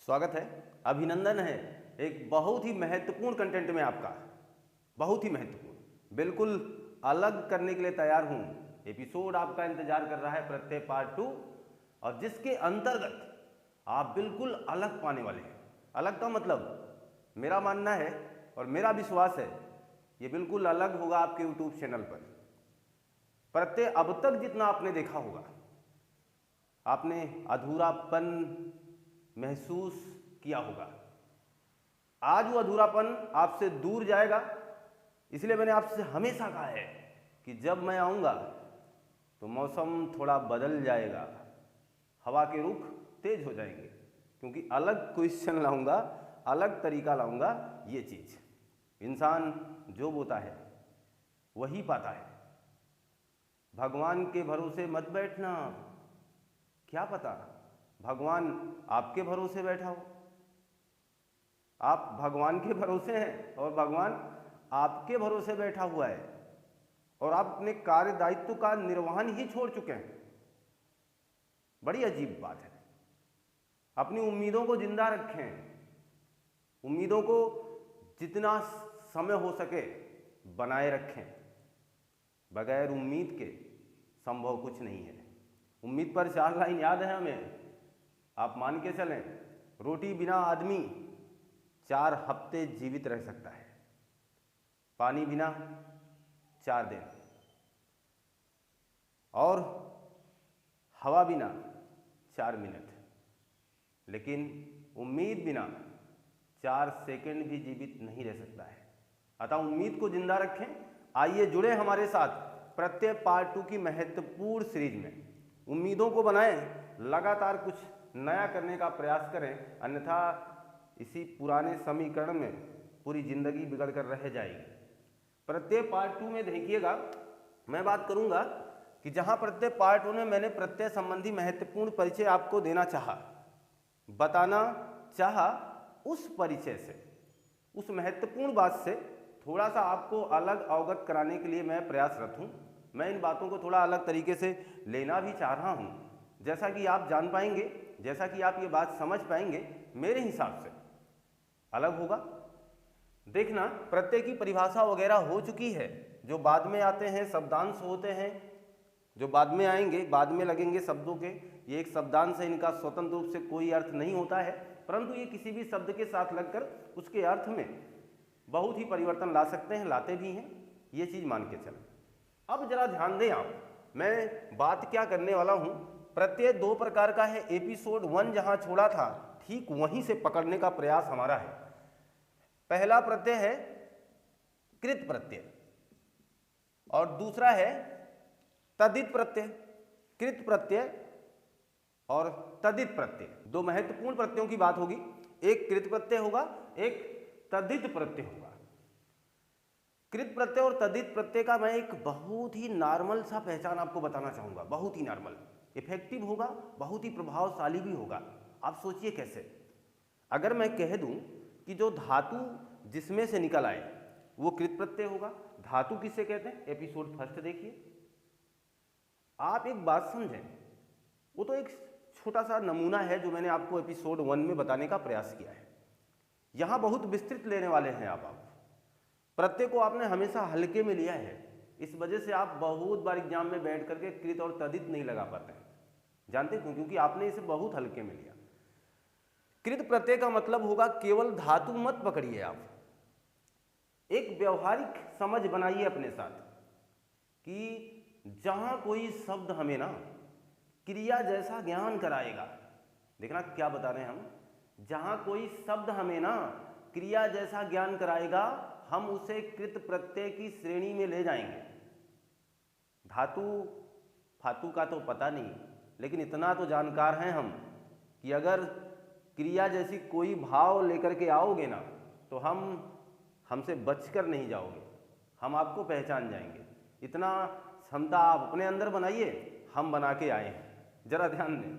स्वागत है, अभिनंदन है एक बहुत ही महत्वपूर्ण कंटेंट में आपका। बहुत ही महत्वपूर्ण, बिल्कुल अलग करने के लिए तैयार हूं। एपिसोड आपका इंतजार कर रहा है, प्रत्यय पार्ट 2, और जिसके अंतर्गत आप बिल्कुल अलग पाने वाले हैं। अलग का मतलब मेरा मानना है और मेरा विश्वास है ये बिल्कुल अलग होगा आपके यूट्यूब चैनल पर। प्रत्यय अब तक जितना आपने देखा होगा, आपने अधूरापन महसूस किया होगा। आज वो अधूरापन आपसे दूर जाएगा। इसलिए मैंने आपसे हमेशा कहा है कि जब मैं आऊँगा तो मौसम थोड़ा बदल जाएगा, हवा के रुख तेज हो जाएंगे, क्योंकि अलग क्वेश्चन लाऊंगा, अलग तरीका लाऊंगा। ये चीज़ इंसान जो बोता है वही पाता है। भगवान के भरोसे मत बैठना, क्या पता भगवान आपके भरोसे बैठा हो। आप भगवान के भरोसे हैं और भगवान आपके भरोसे बैठा हुआ है, और आप अपने कार्य दायित्व का निर्वहन ही छोड़ चुके हैं। बड़ी अजीब बात है। अपनी उम्मीदों को जिंदा रखें। उम्मीदों को जितना समय हो सके बनाए रखें। बगैर उम्मीद के संभव कुछ नहीं है। उम्मीद पर 4 लाइन याद है हमें। आप मान के चलें, रोटी बिना आदमी 4 हफ्ते जीवित रह सकता है, पानी बिना 4 दिन, और हवा बिना 4 मिनट, लेकिन उम्मीद बिना 4 सेकंड भी जीवित नहीं रह सकता है। अतः उम्मीद को जिंदा रखें। आइए जुड़े हमारे साथ प्रत्यय पार्ट 2 की महत्वपूर्ण सीरीज में। उम्मीदों को बनाएं, लगातार कुछ नया करने का प्रयास करें, अन्यथा इसी पुराने समीकरण में पूरी जिंदगी बिगड़ कर रह जाएगी। प्रत्यय पार्ट 2 में देखिएगा, मैं बात करूंगा कि जहां प्रत्यय पार्ट 1 में मैंने प्रत्यय संबंधी महत्वपूर्ण परिचय आपको देना चाहा, बताना चाहा, उस परिचय से, उस महत्वपूर्ण बात से थोड़ा सा आपको अलग अवगत कराने के लिए मैं प्रयासरत हूं। मैं इन बातों को थोड़ा अलग तरीके से लेना भी चाह रहा हूं, जैसा कि आप जान पाएंगे, जैसा कि आप ये बात समझ पाएंगे, मेरे हिसाब से अलग होगा। देखना, प्रत्यय की परिभाषा वगैरह हो चुकी है। जो बाद में आते हैं शब्दांश होते हैं, जो बाद में आएंगे, बाद में लगेंगे शब्दों के, ये एक शब्दांश है, इनका स्वतंत्र रूप से कोई अर्थ नहीं होता है, परंतु ये किसी भी शब्द के साथ लगकर उसके अर्थ में बहुत ही परिवर्तन ला सकते हैं, लाते भी हैं। ये चीज मान के चलें। अब जरा ध्यान दें आप, मैं बात क्या करने वाला हूं। प्रत्यय 2 प्रकार का है। एपिसोड 1 जहां छोड़ा था ठीक वहीं से पकड़ने का प्रयास हमारा है। पहला प्रत्यय है कृत प्रत्यय और दूसरा है तदित प्रत्यय। कृत प्रत्यय और तदित प्रत्यय, 2 महत्वपूर्ण प्रत्ययों की बात होगी। एक कृत प्रत्यय होगा, एक तदित प्रत्यय होगा। कृत प्रत्यय और तदित प्रत्यय का मैं एक बहुत ही नॉर्मल सा पहचान आपको बताना चाहूंगा। बहुत ही नॉर्मल, इफेक्टिव होगा, बहुत ही प्रभावशाली भी होगा। आप सोचिए कैसे। अगर मैं कह दूं कि जो धातु जिसमें से निकल आए वो कृत प्रत्यय होगा। धातु किसे कहते हैं, एपिसोड 1 देखिए। आप एक बात समझें, वो तो एक छोटा सा नमूना है जो मैंने आपको एपिसोड 1 में बताने का प्रयास किया है। यहां बहुत विस्तृत लेने वाले हैं आप। प्रत्यय को आपने हमेशा हल्के में लिया है, इस वजह से आप बहुत बार एग्जाम में बैठ करके कृत और तदित नहीं लगा पाते हैं। जानते क्यों? क्योंकि आपने इसे बहुत हल्के में लिया। कृत प्रत्यय का मतलब होगा, केवल धातु मत पकड़िए आप, एक व्यवहारिक समझ बनाइए अपने साथ कि जहां कोई शब्द हमें ना क्रिया जैसा ज्ञान कराएगा। देखना क्या बता रहे हैं हम। जहां कोई शब्द हमें ना क्रिया जैसा ज्ञान कराएगा, हम उसे कृत प्रत्यय की श्रेणी में ले जाएंगे। धातु फातु का तो पता नहीं, लेकिन इतना तो जानकार हैं हम कि अगर क्रिया जैसी कोई भाव लेकर के आओगे ना, तो हमसे बचकर नहीं जाओगे, हम आपको पहचान जाएंगे। इतना क्षमता आप अपने अंदर बनाइए, हम बना के आए हैं। जरा ध्यान दें।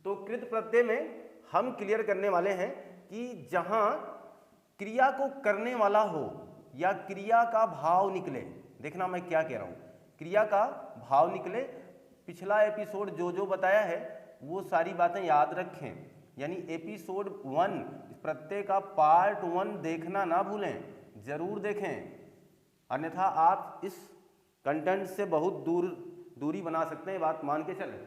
तो कृत प्रत्यय में हम क्लियर करने वाले हैं कि जहां क्रिया को करने वाला हो या क्रिया का भाव निकले। देखना मैं क्या कह रहा हूं, क्रिया का भाव निकले। पिछला एपिसोड जो जो बताया है वो सारी बातें याद रखें। यानी एपिसोड 1 प्रत्यय का पार्ट 1 देखना ना भूलें, जरूर देखें, अन्यथा आप इस कंटेंट से बहुत दूरी बना सकते हैं, बात मान के चलें।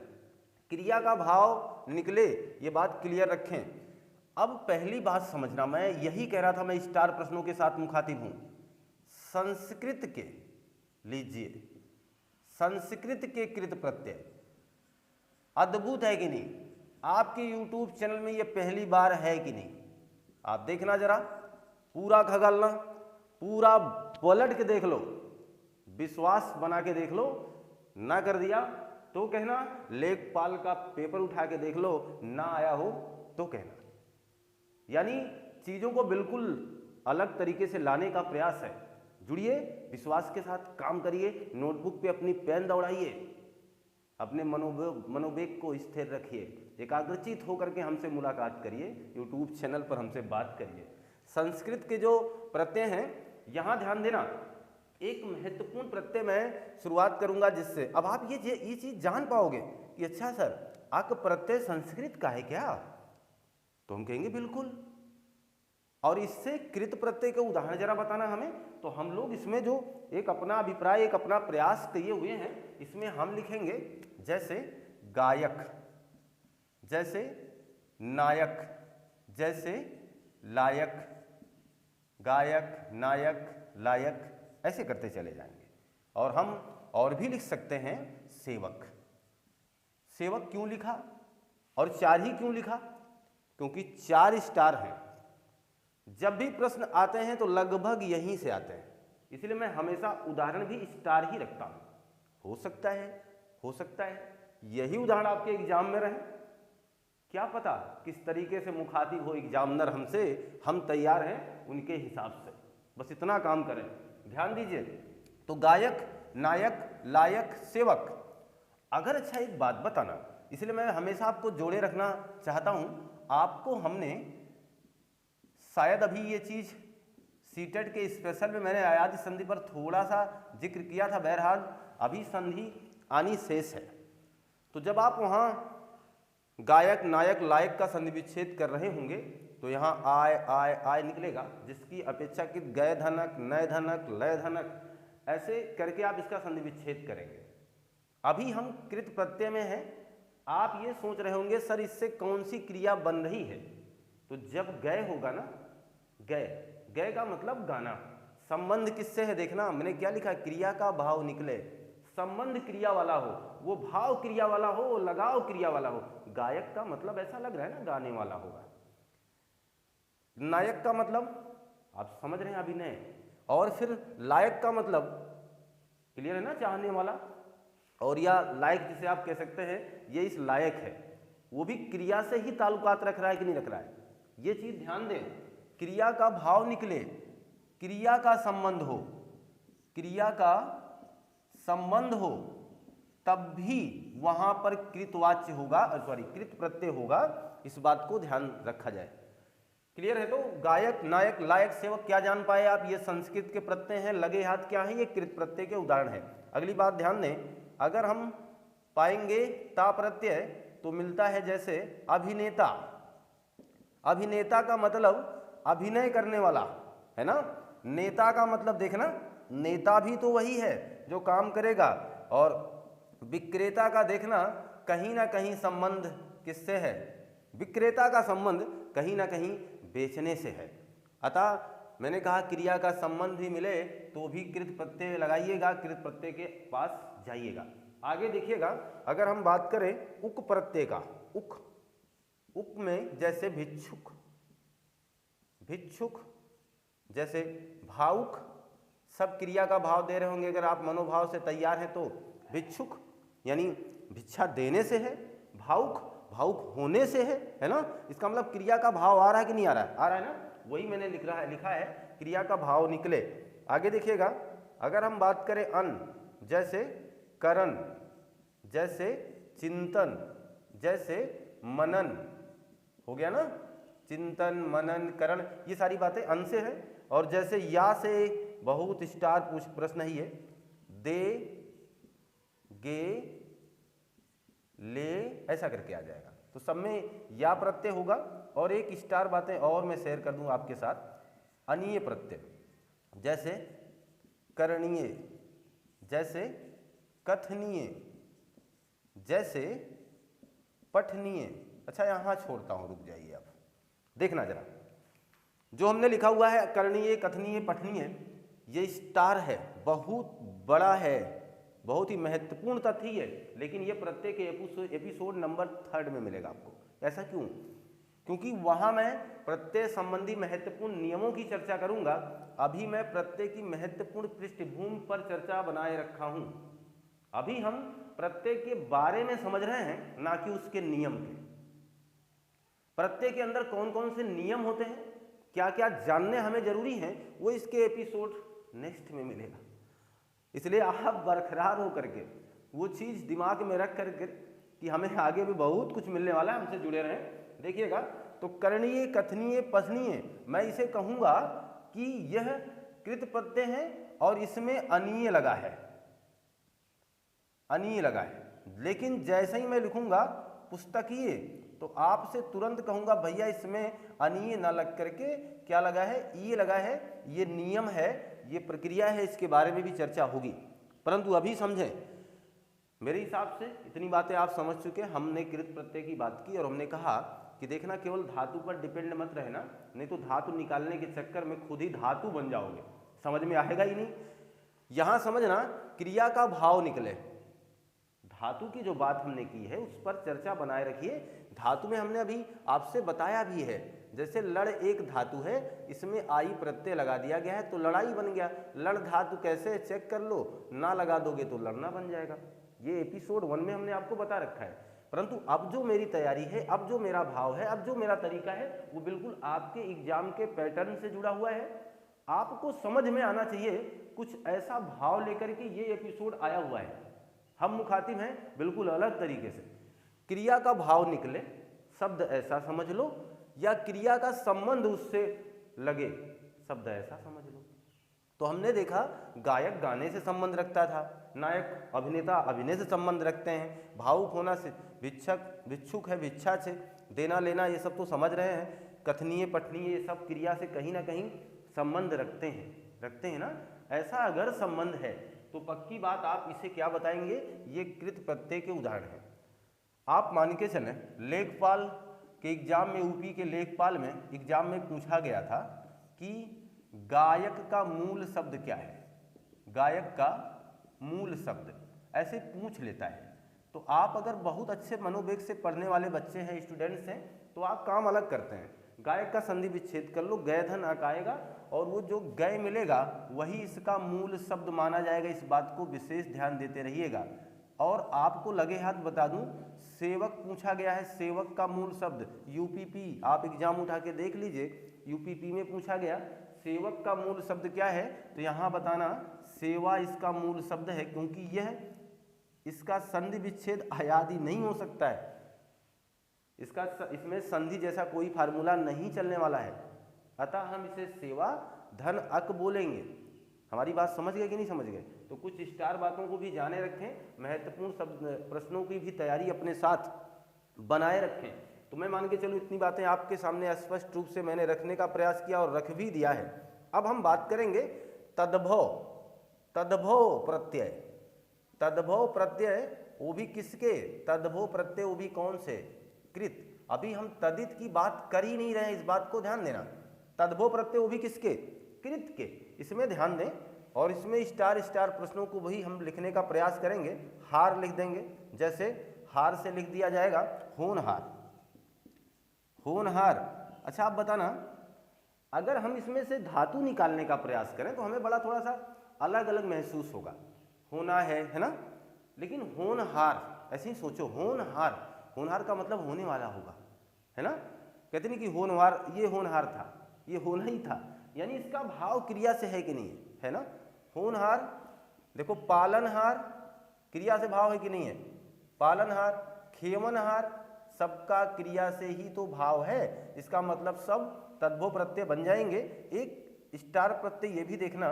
क्रिया का भाव निकले, ये बात क्लियर रखें। अब पहली बात समझना, मैं यही कह रहा था, मैं स्टार प्रश्नों के साथ मुखातिब हूं। संस्कृत के, लीजिए, संस्कृत के कृत प्रत्यय अद्भुत है कि नहीं? आपके YouTube चैनल में ये पहली बार है कि नहीं? आप देखना जरा, पूरा खगालना, पूरा पलट के देख लो, विश्वास बना के देख लो, ना कर दिया तो कहना, लेखपाल का पेपर उठा के देख लो, ना आया हो तो कहना। यानी चीजों को बिल्कुल अलग तरीके से लाने का प्रयास है। जुड़िए, विश्वास के साथ काम करिए, नोटबुक पे अपनी पेन दौड़ाइए, अपने मनोवेग को स्थिर रखिए, एकाग्रचित होकर के हमसे मुलाकात करिए, YouTube चैनल पर हमसे बात करिए। संस्कृत के जो प्रत्यय हैं, यहाँ ध्यान देना, एक महत्वपूर्ण प्रत्यय मैं शुरुआत करूंगा जिससे अब आप ये चीज जान पाओगे कि अच्छा सर, अक प्रत्यय संस्कृत का है क्या? तो हम कहेंगे बिल्कुल। और इससे कृत प्रत्यय के उदाहरण जरा बताना हमें। तो हम लोग इसमें जो एक अपना अभिप्राय, एक अपना प्रयास किए हुए हैं, इसमें हम लिखेंगे जैसे गायक, जैसे नायक, जैसे लायक, गायक, नायक, लायक, ऐसे करते चले जाएंगे। और हम और भी लिख सकते हैं सेवक। सेवक क्यों लिखा और 4 ही क्यों लिखा? क्योंकि 4 स्टार हैं। जब भी प्रश्न आते हैं तो लगभग यहीं से आते हैं, इसलिए मैं हमेशा उदाहरण भी स्टार ही रखता हूं। हो सकता है यही उदाहरण आपके एग्जाम में रहे, क्या पता किस तरीके से मुखातिब हो एग्जामिनर हमसे, हम तैयार हैं उनके हिसाब से, बस इतना काम करें। ध्यान दीजिए, तो गायक, नायक, लायक, सेवक। अगर अच्छा एक बात बताना, इसलिए मैं हमेशा आपको जोड़े रखना चाहता हूं। आपको हमने शायद अभी ये चीज सीटेट के स्पेशल में मैंने अयाजी संधि पर थोड़ा सा जिक्र किया था, बहरहाल अभी संधि आनी शेष है। तो जब आप वहां गायक, नायक, लायक का संधि विच्छेद कर रहे होंगे तो यहाँ आय आय आय निकलेगा, जिसकी अपेक्षाकृत गय धनक, नय धनक, लय धनक, ऐसे करके आप इसका संधि विच्छेद करेंगे। अभी हम कृत प्रत्यय में हैं। आप ये सोच रहे होंगे सर इससे कौन सी क्रिया बन रही है? तो जब गय होगा ना, गय, गय का मतलब गाना। संबंध किससे है देखना, मैंने क्या लिखा, क्रिया का भाव निकले, संबंध क्रिया वाला हो, वो भाव क्रिया वाला हो, वो लगाव क्रिया वाला हो। गायक का मतलब ऐसा लग रहा है ना, गाने वाला होगा। नायक का मतलब आप समझ रहे हैं, अभिनय। और फिर लायक का मतलब क्लियर है ना, चाहने वाला। और या लायक जिसे आप कह सकते हैं, ये इस लायक है, वो भी क्रिया से ही ताल्लुकात रख रहा है कि नहीं रख रहा है, ये चीज ध्यान दें। क्रिया का भाव निकले, क्रिया का संबंध हो, क्रिया का संबंध हो, तब भी वहां पर कृतवाच्य होगा, सॉरी कृत प्रत्यय होगा। इस बात को ध्यान रखा जाए। क्लियर है? तो गायक, नायक, लायक, सेवक क्या जान पाए आप? ये संस्कृत के प्रत्यय हैं। लगे हाथ क्या है? ये कृत प्रत्यय के उदाहरण है। अगली बात ध्यान दें, अगर हम पाएंगे ता प्रत्यय तो मिलता है जैसे अभिनेता। अभिनेता का मतलब अभिनय करने वाला है ना। नेता का मतलब देखना, नेता भी तो वही है जो काम करेगा। और विक्रेता का देखना, कहीं ना कहीं संबंध किससे है? विक्रेता का संबंध कहीं ना कहीं बेचने से है। अतः मैंने कहा क्रिया का संबंध भी मिले तो भी कृत प्रत्यय लगाइएगा, कृत प्रत्यय के पास जाइएगा। आगे देखिएगा, अगर हम बात करें उक प्रत्यय का, उक, उक में जैसे भिक्षुक, भिक्षुक, जैसे भावुक, सब क्रिया का भाव दे रहे होंगे। अगर आप मनोभाव से तैयार हैं तो भिक्षुक यानी भिक्षा देने से है, भावुक भावुक होने से है ना। इसका मतलब क्रिया का भाव आ रहा है कि नहीं आ रहा है? आ रहा है ना, वही मैंने लिखा है क्रिया का भाव निकले। आगे देखिएगा, अगर हम बात करें अन, जैसे करण, जैसे चिंतन, जैसे मनन, हो गया ना, चिंतन, मनन, करण, ये सारी बातें अन से है। और जैसे या से बहुत स्टार प्रश्न ही है, दे, गे, ले, ऐसा करके आ जाएगा। तो सब में या प्रत्यय होगा। और एक स्टार बातें और मैं शेयर कर दूं आपके साथ, अनीय प्रत्यय, जैसे करणीय, जैसे कथनीय, जैसे पठनीय। अच्छा यहाँ छोड़ता हूँ, रुक जाइए आप, देखना जरा, जो हमने लिखा हुआ है करणीय, कथनीय, पठनीय, ये स्टार है, बहुत बड़ा है, बहुत ही महत्वपूर्ण तथ्य है, लेकिन ये प्रत्येक एपिसोड नंबर 3 में मिलेगा आपको। ऐसा क्यों? क्योंकि वहां मैं प्रत्यय संबंधी महत्वपूर्ण नियमों की चर्चा करूंगा। अभी मैं प्रत्यय की महत्वपूर्ण पृष्ठभूमि पर चर्चा बनाए रखा हूं। अभी हम प्रत्यय के बारे में समझ रहे हैं, ना कि उसके नियम के। प्रत्यय के अंदर कौन कौन से नियम होते हैं, क्या क्या जानने हमें जरूरी है, वो इसके एपिसोड नेक्स्ट में मिलेगा। इसलिए आप बरकरार हो करके वो चीज़ दिमाग में रख करके कि हमें आगे भी बहुत कुछ मिलने वाला है, हमसे जुड़े रहें। देखिएगा, तो करणीय, कथनीय, पठनीय, मैं इसे कहूँगा कि यह कृत प्रत्यय है और इसमें अनीय लगा है, अनीय लगा है। लेकिन जैसे ही मैं लिखूंगा पुस्तकीय, तो आपसे तुरंत कहूंगा भैया इसमें अनीय न लग करके क्या लगा है, ई लगा है। ये नियम है, ये प्रक्रिया है, इसके बारे में भी चर्चा होगी। परंतु अभी समझें, मेरे हिसाब से इतनी बातें आप समझ चुके। हमने कृत प्रत्यय की बात की और हमने कहा कि देखना केवल धातु पर डिपेंड मत रहना, नहीं तो धातु निकालने के चक्कर में खुद ही धातु बन जाओगे, समझ में आएगा ही नहीं। यहां समझना क्रिया का भाव निकले, धातु की जो बात हमने की है उस पर चर्चा बनाए रखिए। धातु में हमने अभी आपसे बताया भी है, जैसे लड़ एक धातु है, इसमें आई प्रत्यय लगा दिया गया है तो लड़ाई बन गया। लड़ धातु कैसे चेक कर लो, ना लगा दोगे तो लड़ना बन जाएगा। ये एपिसोड 1 में हमने आपको बता रखा है। परंतु अब जो मेरी तैयारी है, अब जो मेरा भाव है, अब जो मेरा तरीका है, वो बिल्कुल आपके एग्जाम के पैटर्न से जुड़ा हुआ है। आपको समझ में आना चाहिए, कुछ ऐसा भाव लेकर के ये एपिसोड आया हुआ है। हम मुखातिब हैं बिल्कुल अलग तरीके से। क्रिया का भाव निकले, शब्द ऐसा समझ लो, या क्रिया का संबंध उससे लगे, शब्द ऐसा समझ लो। तो हमने देखा गायक गाने से संबंध रखता था, नायक अभिनेता अभिनय से संबंध रखते हैं, भावुक होना से भिक्षुक है भिक्षा से, देना लेना ये सब तो समझ रहे हैं। कथनीय, पठनीय, ये सब क्रिया से कहीं ना कहीं संबंध रखते हैं ना। ऐसा अगर संबंध है तो पक्की बात आप इसे क्या बताएंगे, ये कृत प्रत्यय के उदाहरण हैं। आप मान के चलें, लेखपाल के एग्जाम में, यूपी के लेखपाल में एग्जाम में पूछा गया था कि गायक का मूल शब्द क्या है, गायक का मूल शब्द ऐसे पूछ लेता है। तो आप अगर बहुत अच्छे मनोवेग से पढ़ने वाले बच्चे हैं, स्टूडेंट्स हैं, तो आप काम अलग करते हैं। गायक का संधि विच्छेद कर लो, गय धन अक आएगा और वो जो गय मिलेगा वही इसका मूल शब्द माना जाएगा। इस बात को विशेष ध्यान देते रहिएगा। और आपको लगे हाथ बता दूं, सेवक पूछा गया है, सेवक का मूल शब्द यूपीपी, आप एग्जाम उठा के देख लीजिए, यूपीपी में पूछा गया सेवक का मूल शब्द क्या है, तो यहाँ बताना सेवा इसका मूल शब्द है, क्योंकि यह इसका संधि विच्छेद आयादी नहीं हो सकता है। इसमें संधि जैसा कोई फार्मूला नहीं चलने वाला है, अतः हम इसे सेवा धन अक बोलेंगे। हमारी बात समझ गए कि नहीं समझ गए? तो कुछ स्टार बातों को भी जाने रखें, महत्वपूर्ण शब्द प्रश्नों की भी तैयारी अपने साथ बनाए रखें। तो मैं मान के चलूँ इतनी बातें आपके सामने स्पष्ट रूप से मैंने रखने का प्रयास किया और रख भी दिया है। अब हम बात करेंगे तद्भव, तद्भव प्रत्यय। तद्भव प्रत्यय वो भी किसके, तद्भव प्रत्यय वो भी कौन से, कृत। अभी हम तदित की बात कर ही नहीं रहे हैं, इस बात को ध्यान देना। तद्भव प्रत्यय वो भी किसके, कृत के, इसमें ध्यान दें। और इसमें स्टार स्टार प्रश्नों को भी हम लिखने का प्रयास करेंगे। हार लिख देंगे, जैसे हार से लिख दिया जाएगा होनहार, होनहार। अच्छा आप बताना, अगर हम इसमें से धातु निकालने का प्रयास करें तो हमें बड़ा थोड़ा सा अलग अलग महसूस होगा। होना है ना, लेकिन होनहार ऐसे ही सोचो, होनहार, होनहार का मतलब होने वाला होगा, है ना। कहते नहीं कि होनहार, ये होनहार था, ये होना ही था, यानी इसका भाव क्रिया से है कि नहीं है ना। होनहार, देखो पालनहार क्रिया से भाव है कि नहीं है, पालनहार। खेवनहार सबका क्रिया से ही तो भाव है, इसका मतलब सब तद्भव प्रत्यय बन जाएंगे। एक स्टार प्रत्यय ये भी देखना,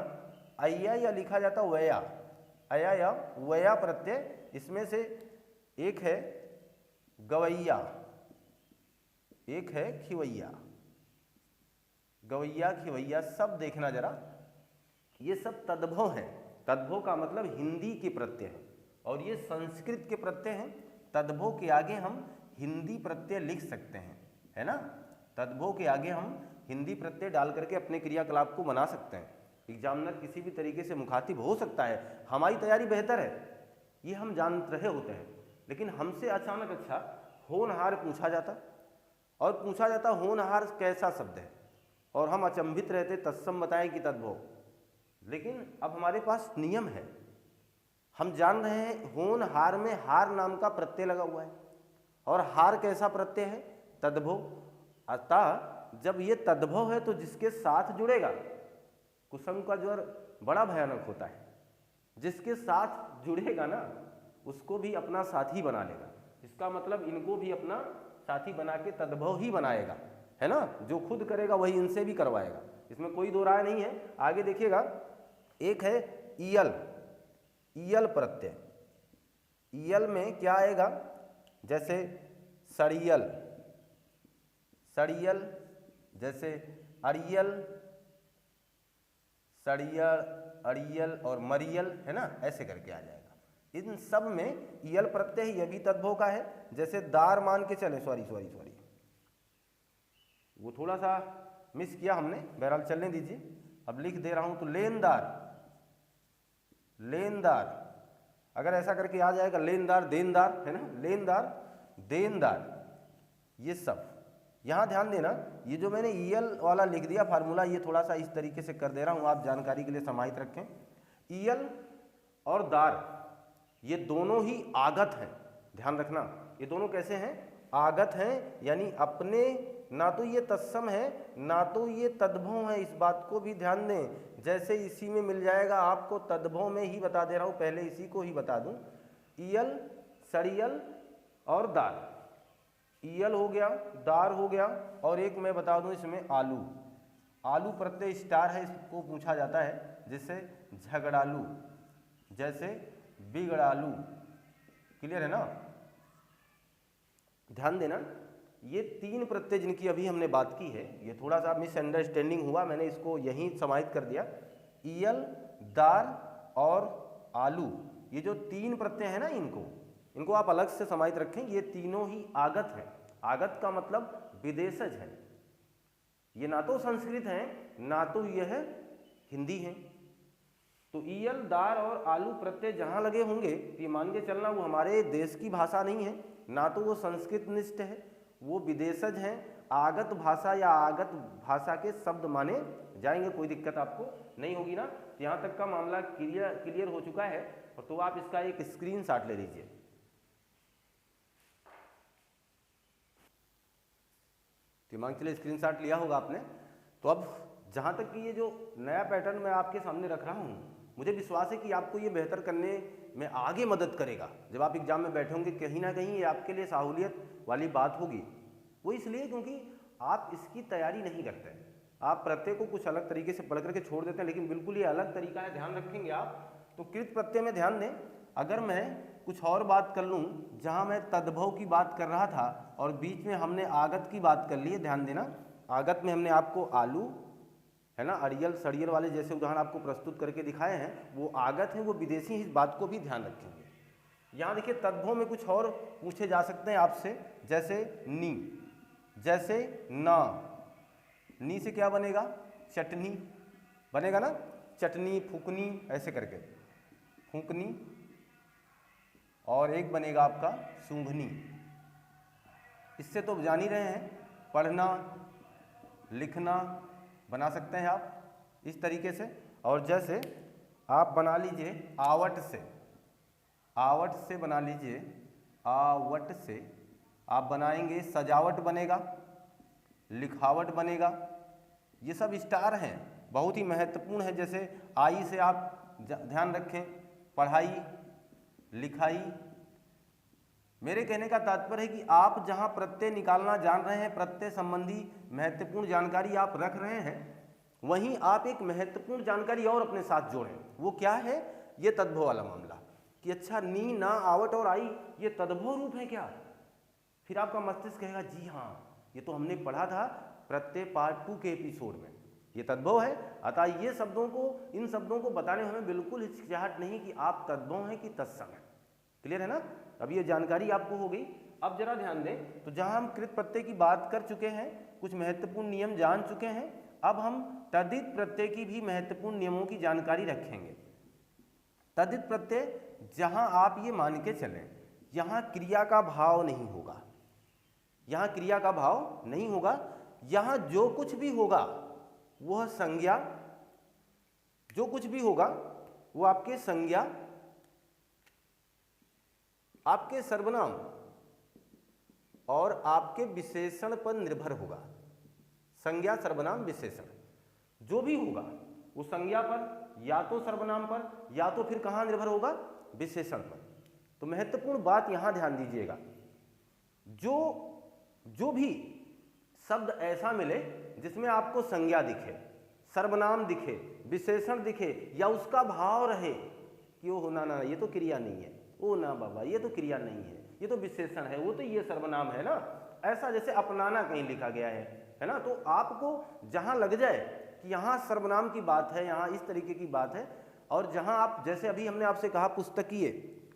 अया या लिखा जाता वया, अया या वया प्रत्यय, इसमें से एक है गवैया, एक है खिवैया, गवैया, खिवैया, सब देखना जरा, ये सब तद्भव है। तद्भव का मतलब हिंदी के प्रत्यय है और ये संस्कृत के प्रत्यय हैं। तद्भव के आगे हम हिंदी प्रत्यय लिख सकते हैं, है ना। तद्भव के आगे हम हिंदी प्रत्यय डाल करके अपने क्रियाकलाप को बना सकते हैं। एग्जामिनर किसी भी तरीके से मुखातिब हो सकता है, हमारी तैयारी बेहतर है ये हम जान रहे होते हैं, लेकिन हमसे अचानक अच्छा होनहार पूछा जाता और पूछा जाता होनहार कैसा शब्द है और हम अचंभित रहते, तत्सम बताएं कि तद्भव। लेकिन अब हमारे पास नियम है, हम जान रहे हैं होनहार में हार नाम का प्रत्यय लगा हुआ है और हार कैसा प्रत्यय है, तद्भव। अतः जब ये तद्भव है तो जिसके साथ जुड़ेगा, कुसुम का ज्वर बड़ा भयानक होता है, जिसके साथ जुड़ेगा ना उसको भी अपना साथी बना लेगा। इसका मतलब इनको भी अपना साथी बना के तद्भव ही बनाएगा, है ना। जो खुद करेगा वही इनसे भी करवाएगा, इसमें कोई दो राय नहीं है। आगे देखिएगा, एक है ईयल, ईयल प्रत्यय। ईयल में क्या आएगा, जैसे सड़ियल, सड़ियल, जैसे अड़ियल, सड़ियल, अड़ियल और मरियल, है ना, ऐसे करके आ जाएगा। इन सब में ईयल प्रत्यय है, यह भी तद्भव का है। जैसे दार मान के चले, सॉरी वो थोड़ा सा मिस किया हमने, बहरहाल चलने दीजिए। अब लिख दे रहा हूं तो लेनदार, लेनदार, अगर ऐसा करके आ जाएगा लेनदार, देनदार, है ना, लेनदार, देनदार, ये सब। यहां ध्यान देना, ये जो मैंने ईयल वाला लिख दिया फार्मूला, ये थोड़ा सा इस तरीके से कर दे रहा हूं, आप जानकारी के लिए समाहित रखें। ईयल और दार ये दोनों ही आगत हैं, ध्यान रखना, ये दोनों कैसे हैं, आगत हैं, यानी अपने, ना तो ये तत्सम है ना तो ये तद्भव है, इस बात को भी ध्यान दें। जैसे इसी में मिल जाएगा आपको, तद्भव में ही बता दे रहा हूं, पहले इसी को ही बता दूं। ईयल, सड़ियल और दार, ईयल हो गया, दार हो गया, और एक मैं बता दूं इसमें आलू, आलू प्रत्यय स्टार है, इसको पूछा जाता है, जैसे झगड़ालू, जैसे बिगड़ालू, क्लियर है ना। ध्यान देना, ये तीन प्रत्यय जिनकी अभी हमने बात की है, ये थोड़ा सा मिसअंडरस्टैंडिंग हुआ, मैंने इसको यहीं समाहित कर दिया। ईयल, दार और आलू, ये जो तीन प्रत्यय है ना, इनको आप अलग से समाहित रखें। ये तीनों ही आगत हैं। आगत का मतलब विदेशज है, ये ना तो संस्कृत है ना तो यह हिंदी है। तो ईयल, दार और आलू प्रत्यय जहां लगे होंगे तो ये मान के चलना वो हमारे देश की भाषा नहीं है, ना तो वो संस्कृत निष्ठ है, वो विदेशज हैं, आगत भाषा या आगत भाषा के शब्द माने जाएंगे। कोई दिक्कत आपको नहीं होगी ना। तो यहाँ तक का मामला क्लियर हो चुका है, और तो आप इसका एक स्क्रीनशॉट ले लीजिए। दिमाग चले स्क्रीनशॉट लिया होगा आपने। तो अब जहाँ तक कि ये जो नया पैटर्न मैं आपके सामने रख रहा हूँ, मुझे विश्वास है कि आपको ये बेहतर करने में आगे मदद करेगा। जब आप एग्जाम में बैठोगे कहीं ना कहीं ये आपके लिए सहूलियत वाली बात होगी। वो इसलिए क्योंकि आप इसकी तैयारी नहीं करते, आप प्रत्यय को कुछ अलग तरीके से पढ़ करके छोड़ देते हैं, लेकिन बिल्कुल ये अलग तरीका है, ध्यान रखेंगे आप। तो कृत प्रत्यय में ध्यान दें, अगर मैं कुछ और बात कर लूँ, जहाँ मैं तद्भव की बात कर रहा था और बीच में हमने आगत की बात कर ली है, ध्यान देना, आगत में हमने आपको आलू, है ना, अड़ियल, सड़ियल वाले जैसे उदाहरण आपको प्रस्तुत करके दिखाए हैं, वो आगत हैं, वो विदेशी, इस बात को भी ध्यान रखेंगे। यहाँ देखिए तद्भव में कुछ और पूछे जा सकते हैं आपसे, जैसे नी, जैसे ना, नी से क्या बनेगा, चटनी बनेगा ना, चटनी, फूकनी, ऐसे करके फूकनी, और एक बनेगा आपका सूंघनी। इससे तो जान ही रहे हैं, पढ़ना, लिखना बना सकते हैं आप इस तरीके से। और जैसे आप बना लीजिए आवट से, आवट से बना लीजिए, आवट से आप बनाएंगे सजावट बनेगा, लिखावट बनेगा, ये सब स्टार हैं, बहुत ही महत्वपूर्ण है। जैसे आई से आप ध्यान रखें, पढ़ाई, लिखाई। मेरे कहने का तात्पर्य है कि आप जहां प्रत्यय निकालना जान रहे हैं, प्रत्यय संबंधी महत्वपूर्ण जानकारी आप रख रहे हैं, वहीं आप एक महत्वपूर्ण जानकारी और अपने साथ जोड़ें। वो क्या है, ये तद्भव वाला मामला, कि अच्छा नी, ना, आवट और आई ये तद्भव रूप है क्या। फिर आपका मस्तिष्क कहेगा जी हाँ, ये तो हमने पढ़ा था प्रत्यय पार्ट 2 के एपिसोड में, ये तद्भव है। अतः ये शब्दों को, इन शब्दों को बताने में हमें बिल्कुल हिचकिचाहट नहीं कि आप तद्भव हैं कि तत्सम है। क्लियर है ना? अब ये जानकारी आपको हो गई। अब जरा ध्यान दें, तो जहां हम कृत प्रत्यय की बात कर चुके हैं, कुछ महत्वपूर्ण नियम जान चुके हैं, अब हम तद्धित प्रत्यय की भी महत्वपूर्ण नियमों की जानकारी रखेंगे। तद्धित प्रत्यय जहां आप ये मान के चलें, यहां क्रिया का भाव नहीं होगा, यहां क्रिया का भाव नहीं होगा, यहां जो कुछ भी होगा वह संज्ञा, जो कुछ भी होगा वो आपके संज्ञा, आपके सर्वनाम और आपके विशेषण पर निर्भर होगा। संज्ञा, सर्वनाम, विशेषण जो भी होगा वो संज्ञा पर या तो सर्वनाम पर या तो फिर कहाँ निर्भर होगा? विशेषण पर। तो महत्वपूर्ण बात यहां ध्यान दीजिएगा, जो भी शब्द ऐसा मिले जिसमें आपको संज्ञा दिखे, सर्वनाम दिखे, विशेषण दिखे या उसका भाव रहे कि ओ ना ना ये तो क्रिया नहीं है, ओ ना बाबा ये तो क्रिया नहीं है, ये तो विशेषण है, वो तो ये सर्वनाम है ना, ऐसा जैसे अपनाना कहीं लिखा गया है ना, तो आपको जहां लग जाए कि यहाँ सर्वनाम की बात है, यहाँ इस तरीके की बात है, और जहां आप, जैसे अभी हमने आपसे कहा पुस्तकीय,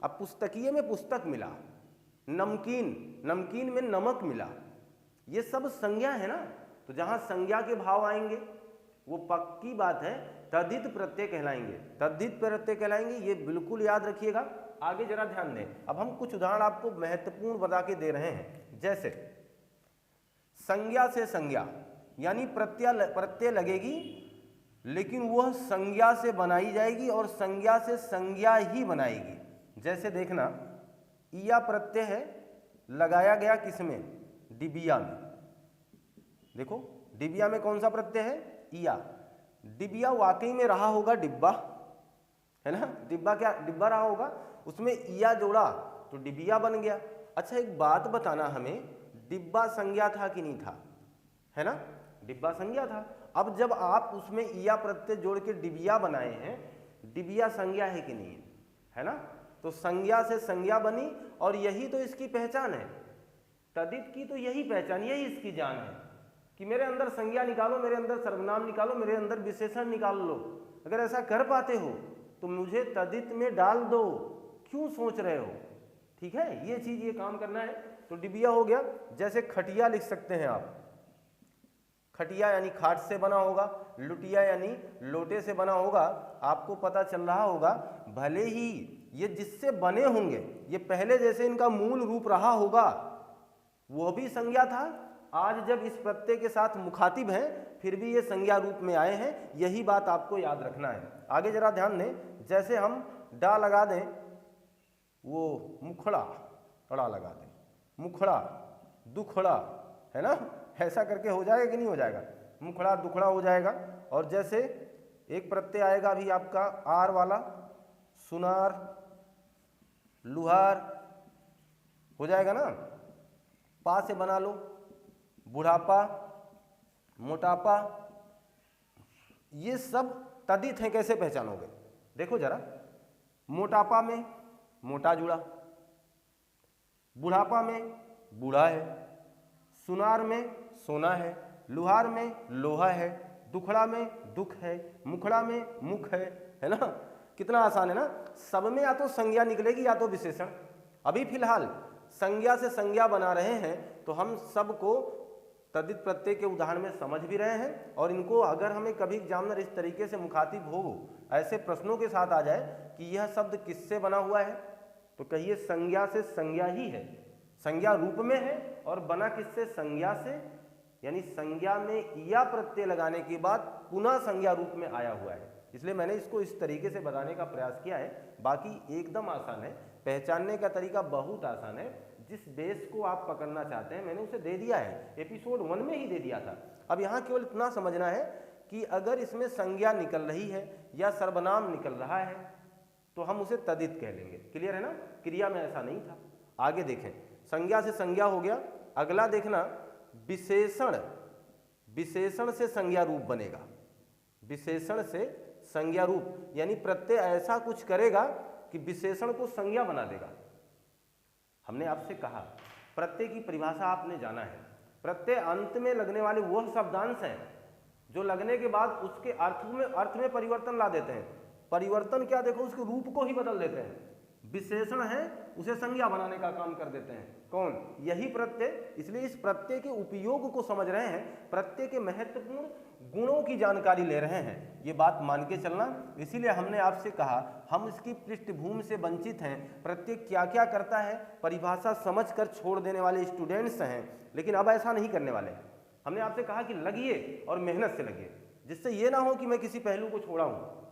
अब पुस्तकीय में पुस्तक मिला, नमकीन, नमकीन में नमक मिला, ये सब संज्ञा है ना। तो जहां संज्ञा के भाव आएंगे वो पक्की बात है तद्धित प्रत्यय कहलाएंगे, तद्धित प्रत्यय कहलाएंगे, ये बिल्कुल याद रखिएगा। आगे जरा ध्यान दें, अब हम कुछ उदाहरण आपको महत्वपूर्ण बता के दे रहे हैं। जैसे संज्ञा से संज्ञा, यानी प्रत्यय लगेगी लेकिन वह संज्ञा से बनाई जाएगी और संज्ञा से संज्ञा ही बनाएगी। जैसे देखना, इया प्रत्यय है, लगाया गया किसमें? डिबिया में। देखो डिबिया में कौन सा प्रत्यय है? इया। डिबिया वाकई में रहा होगा डिब्बा, है ना, डिब्बा, क्या डिब्बा रहा होगा, उसमें इया जोड़ा तो डिबिया बन गया। अच्छा एक बात बताना हमें, डिब्बा संज्ञा था कि नहीं था? है ना, डिब्बा संज्ञा था। अब जब आप उसमें इया प्रत्यय जोड़ के डिबिया बनाए हैं, डिबिया संज्ञा है कि नहीं है? है ना, तो संज्ञा से संज्ञा बनी और यही तो इसकी पहचान है, तद्धित की तो यही पहचान, यही इसकी जान है कि मेरे अंदर संज्ञा निकालो, मेरे अंदर सर्वनाम निकालो, मेरे अंदर विशेषण निकाल लो। अगर ऐसा कर पाते हो तो मुझे तद्धित में डाल दो, क्यों सोच रहे हो? ठीक है, ये चीज, ये काम करना है। तो डिबिया हो गया। जैसे खटिया लिख सकते हैं आप, खटिया यानी खाट से बना होगा, लुटिया यानी लोटे से बना होगा। आपको पता चल रहा होगा, भले ही ये जिससे बने होंगे, ये पहले जैसे इनका मूल रूप रहा होगा वो भी संज्ञा था, आज जब इस प्रत्यय के साथ मुखातिब हैं फिर भी ये संज्ञा रूप में आए हैं, यही बात आपको याद रखना है। आगे जरा ध्यान दें, जैसे हम डा लगा दें, वो मुखड़ा, अड़ा लगा दें, मुखड़ा, दुखड़ा, है ना, ऐसा करके हो जाएगा कि नहीं हो जाएगा? मुखड़ा दुखड़ा हो जाएगा। और जैसे एक प्रत्यय आएगा अभी आपका आर वाला, सुनार, लुहार, हो जाएगा ना। पा से बना लो, बुढ़ापा, मोटापा, ये सब तद्धित हैं, कैसे पहचानोगे? देखो जरा, मोटापा में मोटा जुड़ा, बुढ़ापा में बूढ़ा है, सुनार में सोना है, लुहार में लोहा है, दुखड़ा में दुख है, मुखड़ा में मुख है ना। कितना आसान है ना। सब में या तो संज्ञा निकलेगी या तो विशेषण। अभी फिलहाल संज्ञा से संज्ञा बना रहे हैं तो हम सबको तद्धित प्रत्यय के उदाहरण में समझ भी रहे हैं, और इनको अगर हमें कभी एग्जामिनर इस तरीके से मुखातिब हो, ऐसे प्रश्नों के साथ आ जाए कि यह शब्द किससे बना हुआ है, तो कहिए संज्ञा से संज्ञा ही है, संज्ञा रूप में है और बना किससे? संज्ञा से, यानी संज्ञा में इया प्रत्यय लगाने के बाद पुनः संज्ञा रूप में आया हुआ है। इसलिए मैंने इसको इस तरीके से बताने का प्रयास किया है। बाकी एकदम आसान है, पहचानने का तरीका बहुत आसान है। जिस बेस को आप पकड़ना चाहते हैं मैंने उसे दे दिया है, एपिसोड 1 में ही दे दिया था। अब यहाँ केवल इतना समझना है कि अगर इसमें संज्ञा निकल रही है या सर्वनाम निकल रहा है तो हम उसे तद्धित कह लेंगे। क्लियर है ना? क्रिया में ऐसा नहीं था। आगे देखें, संज्ञा से संज्ञा हो गया। अगला देखना, विशेषण, विशेषण से संज्ञा रूप बनेगा, विशेषण से संज्ञा रूप, यानी प्रत्यय ऐसा कुछ करेगा कि विशेषण को संज्ञा बना देगा। हमने आपसे कहा प्रत्यय की परिभाषा आपने जाना है, प्रत्यय अंत में लगने वाले वह शब्दांश हैं जो लगने के बाद उसके अर्थ में परिवर्तन ला देते हैं। परिवर्तन क्या, देखो उसके रूप को ही बदल देते हैं। विशेषण है उसे संज्ञा बनाने का काम कर देते हैं। कौन? यही प्रत्यय। इसलिए इस प्रत्यय के उपयोग को समझ रहे हैं, प्रत्यय के महत्वपूर्ण गुणों की जानकारी ले रहे हैं, ये बात मान के चलना। इसीलिए हमने आपसे कहा हम इसकी पृष्ठभूमि से वंचित हैं, प्रत्यय क्या क्या करता है परिभाषा समझकर छोड़ देने वाले स्टूडेंट्स हैं, लेकिन अब ऐसा नहीं करने वाले हैं। हमने आपसे कहा कि लगिए और मेहनत से लगिए, जिससे ये ना हो कि मैं किसी पहलू को छोड़ा हूँ।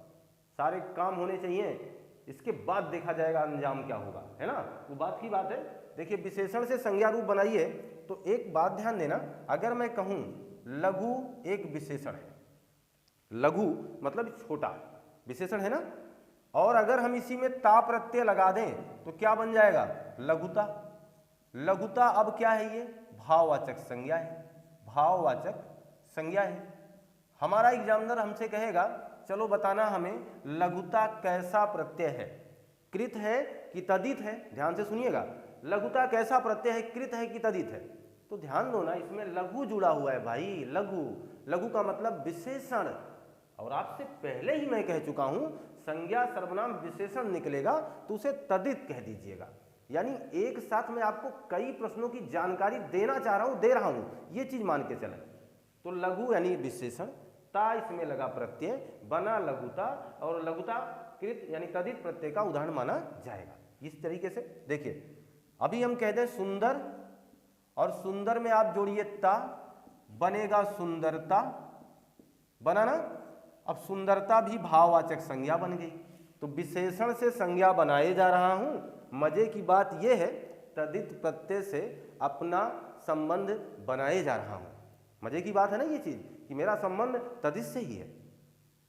सारे काम होने चाहिए, इसके बाद देखा जाएगा अंजाम क्या होगा, है ना, वो बात की बात है। देखिए विशेषण से संज्ञा रूप बनाइए तो एक बात ध्यान देना, अगर मैं कहूं लघु एक विशेषण है, लघु मतलब छोटा विशेषण है ना, और अगर हम इसी में ता प्रत्यय लगा दें तो क्या बन जाएगा? लघुता। लघुता अब क्या है? ये भाववाचक संज्ञा है, भाववाचक संज्ञा है। हमारा एग्जामिनर हमसे कहेगा चलो बताना हमें लघुता कैसा प्रत्यय है, कृत है कि तदित है? ध्यान से सुनिएगा, लघुता कैसा प्रत्यय है, कृत है कि तदित है? तो ध्यान दो ना, इसमें लघु जुड़ा हुआ है भाई, लघु। लघु का मतलब विशेषण, और आपसे पहले ही मैं कह चुका हूं संज्ञा सर्वनाम विशेषण निकलेगा तो उसे तदित कह दीजिएगा। यानी एक साथ मैं आपको कई प्रश्नों की जानकारी देना चाह रहा हूं, दे रहा हूं, ये चीज मान के चलें। तो लघु यानी विशेषण, ता इसमें लगा प्रत्यय, बना लघुता, और लघुता कृत यानी तदित प्रत्यय का उदाहरण माना जाएगा। इस तरीके से देखिए, अभी हम कहते हैं सुंदर, और सुंदर में आप जोड़िए ता, बनेगा सुंदरता, बना ना। अब सुंदरता भी भाववाचक संज्ञा बन गई, तो विशेषण से संज्ञा बनाए जा रहा हूं। मजे की बात यह है तदित प्रत्यय से अपना संबंध बनाए जा रहा हूं। मजे की बात है ना ये चीज, कि मेरा संबंध तदित से ही है,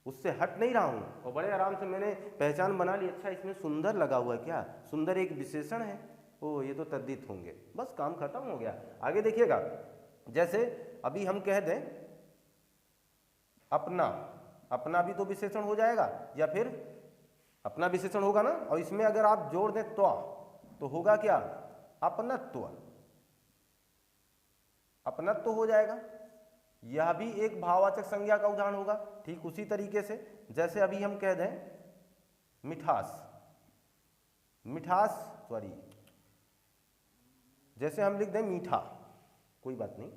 उससे हट नहीं रहा हूं, और बड़े आराम से मैंने पहचान बना ली। अच्छा इसमें सुंदर लगा हुआ है, क्या सुंदर एक विशेषण है? ओ ये तो तद्धित होंगे, बस काम खत्म हो गया। आगे देखिएगा, जैसे अभी हम कह दें अपना, अपना भी तो विशेषण हो जाएगा, या फिर अपना विशेषण होगा ना, और इसमें अगर आप जोड़ दें तो होगा क्या? अपनत्व, अपनत्व हो जाएगा। यह भी एक भाववाचक संज्ञा का उदाहरण होगा। ठीक उसी तरीके से जैसे अभी हम कह दें मिठास, मिठास सॉरी, जैसे हम लिख दें मीठा, कोई बात नहीं,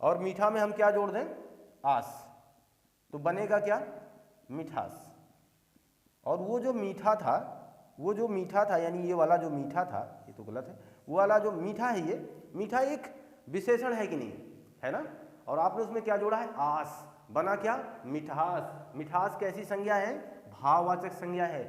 और मीठा में हम क्या जोड़ दें? आस, तो बनेगा क्या? मिठास। और वो जो मीठा था, वो जो मीठा था, यानी ये वाला जो मीठा था, ये तो गलत है, वो वाला जो मीठा है, ये मीठा एक विशेषण है कि नहीं है ना, और आपने उसमें क्या जोड़ा है? आस, बना क्या? मिठास। मिठास कैसी संज्ञा है? भाववाचक संज्ञा है।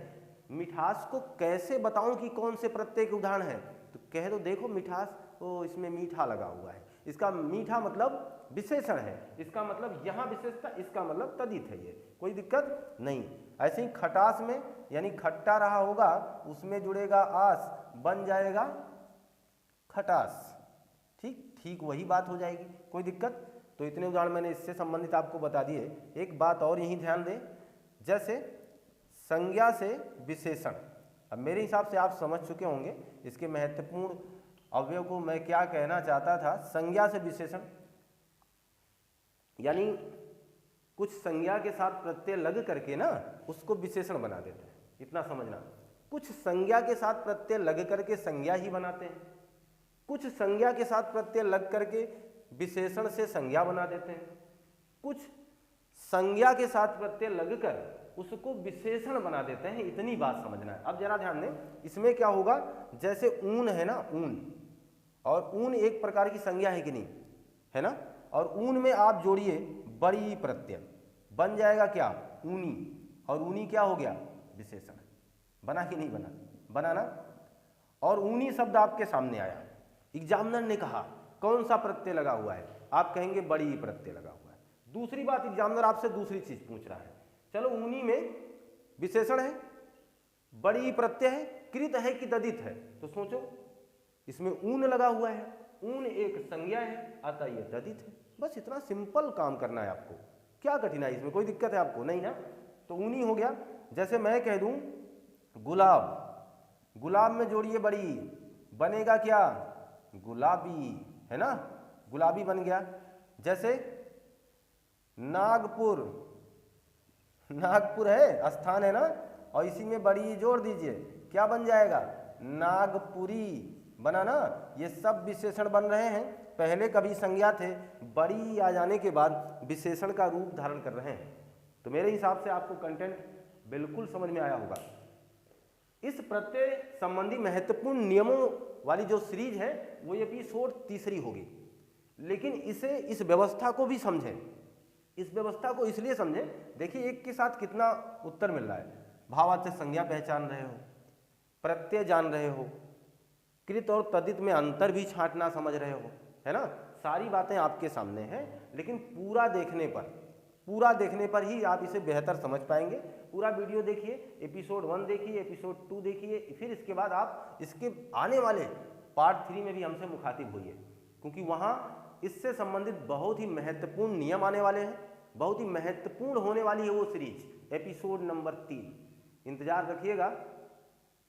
मिठास को कैसे बताऊं कि कौन से प्रत्यय के उदाहरण है? तो कह दो देखो मिठास, तो इसमें मीठा लगा हुआ है, इसका मीठा मतलब विशेषण है, इसका मतलब यहां विशेषता, इसका मतलब तदित है, ये कोई दिक्कत नहीं। ऐसे ही खटास में, यानी खट्टा रहा होगा, उसमें जुड़ेगा आस, बन जाएगा खटास। ठीक वही बात हो जाएगी, कोई दिक्कत? तो इतने उदाहरण मैंने इससे संबंधित आपको बता दिए। एक बात और यही ध्यान दें, जैसे संज्ञा से विशेषण, अब मेरे हिसाब से आप समझ चुके होंगे इसके महत्वपूर्ण अवयव को मैं क्या कहना चाहता था। संज्ञा से विशेषण यानी कुछ संज्ञा के साथ प्रत्यय लग करके ना उसको विशेषण बना देते हैं, इतना समझना। कुछ संज्ञा के साथ प्रत्यय लग करके संज्ञा ही बनाते हैं, कुछ संज्ञा के साथ प्रत्यय लग करके विशेषण से संज्ञा बना देते हैं, कुछ संज्ञा के साथ प्रत्यय लगकर उसको विशेषण बना देते हैं। इतनी बात समझना है। अब जरा ध्यान दें, इसमें क्या होगा, जैसे ऊन है ना, ऊन, और ऊन एक प्रकार की संज्ञा है कि नहीं है ना, और ऊन में आप जोड़िए बड़ी प्रत्यय, बन जाएगा क्या? ऊनी, और ऊनी क्या हो गया? विशेषण। बना कि नहीं बना? बना ना। और ऊनी शब्द आपके सामने आया, एग्जामिनर ने कहा कौन सा प्रत्यय लगा हुआ है? आप कहेंगे बड़ी प्रत्यय लगा हुआ है। दूसरी बात, एग्जामिनर आपसे दूसरी चीज पूछ रहा है, चलो ऊनी में विशेषण है, बड़ी प्रत्यय है, कृत है कि तदित है? तो सोचो, इसमें ऊन लगा हुआ है, ऊन एक संज्ञा है, अतः यह तदित है। बस इतना सिंपल काम करना है आपको, क्या कठिनाई इसमें? कोई दिक्कत है आपको? नहीं ना। तो ऊनी हो गया। जैसे मैं कह दूं गुलाब, गुलाब में जोड़िए बड़ी, बनेगा क्या? गुलाबी। है ना, गुलाबी बन गया। जैसे नागपुर, नागपुर है स्थान है ना, और इसी में बड़ी जोड़ दीजिए, क्या बन जाएगा, नागपुरी बना ना। ये सब विशेषण बन रहे हैं, पहले कभी संज्ञा थे, बड़ी आ जाने के बाद विशेषण का रूप धारण कर रहे हैं। तो मेरे हिसाब से आपको कंटेंट बिल्कुल समझ में आया होगा। इस प्रत्यय संबंधी महत्वपूर्ण नियमों वाली जो सीरीज है वो एपिसोड 3 होगी, लेकिन इसे, इस व्यवस्था को भी समझें। इस व्यवस्था को इसलिए समझें, देखिए एक के साथ कितना उत्तर मिल रहा है। भावार्थ से संज्ञा पहचान रहे हो, प्रत्यय जान रहे हो, कृत और तद्धित में अंतर भी छांटना समझ रहे हो, है ना। सारी बातें आपके सामने हैं, लेकिन पूरा देखने पर ही आप इसे बेहतर समझ पाएंगे। पूरा वीडियो देखिए, एपिसोड 1 देखिए, एपिसोड 2 देखिए, फिर इसके बाद आप इसके आने वाले पार्ट 3 में भी हमसे मुखातिब होइए, क्योंकि वहाँ इससे संबंधित बहुत ही महत्वपूर्ण नियम आने वाले हैं, बहुत ही महत्वपूर्ण होने वाली है वो सीरीज, एपिसोड नंबर 3। इंतजार रखिएगा।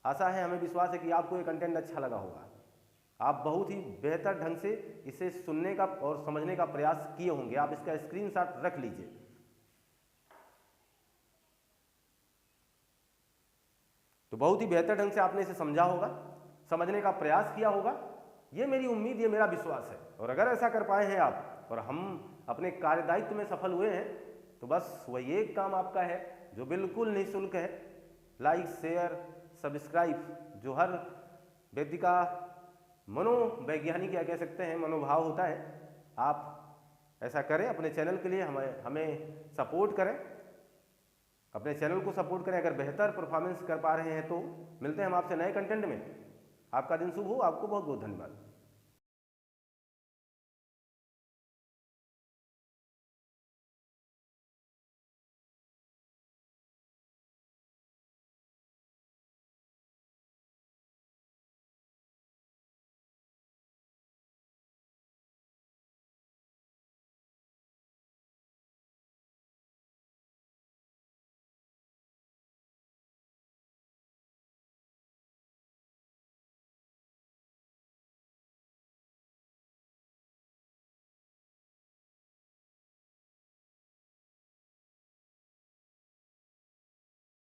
आशा है, हमें विश्वास है कि आपको ये कंटेंट अच्छा लगा होगा। आप बहुत ही बेहतर ढंग से इसे सुनने का और समझने का प्रयास किए होंगे। आप इसका स्क्रीनशॉट रख लीजिए। तो बहुत ही बेहतर ढंग से आपने इसे समझा होगा, समझने का प्रयास किया होगा, ये मेरी उम्मीद, ये मेरा विश्वास है। और अगर ऐसा कर पाए हैं आप और हम अपने कार्यदायित्व में सफल हुए हैं, तो बस वही एक काम आपका है जो बिल्कुल निःशुल्क है, लाइक, शेयर, सब्सक्राइब, जो हर व्यक्ति का मनोवैज्ञानिक या कह सकते हैं मनोभाव होता है। आप ऐसा करें, अपने चैनल के लिए हमें सपोर्ट करें, अपने चैनल को सपोर्ट करें। अगर बेहतर परफॉर्मेंस कर पा रहे हैं तो मिलते हैं हम आपसे नए कंटेंट में। आपका दिन शुभ हो, आपको बहुत बहुत धन्यवाद।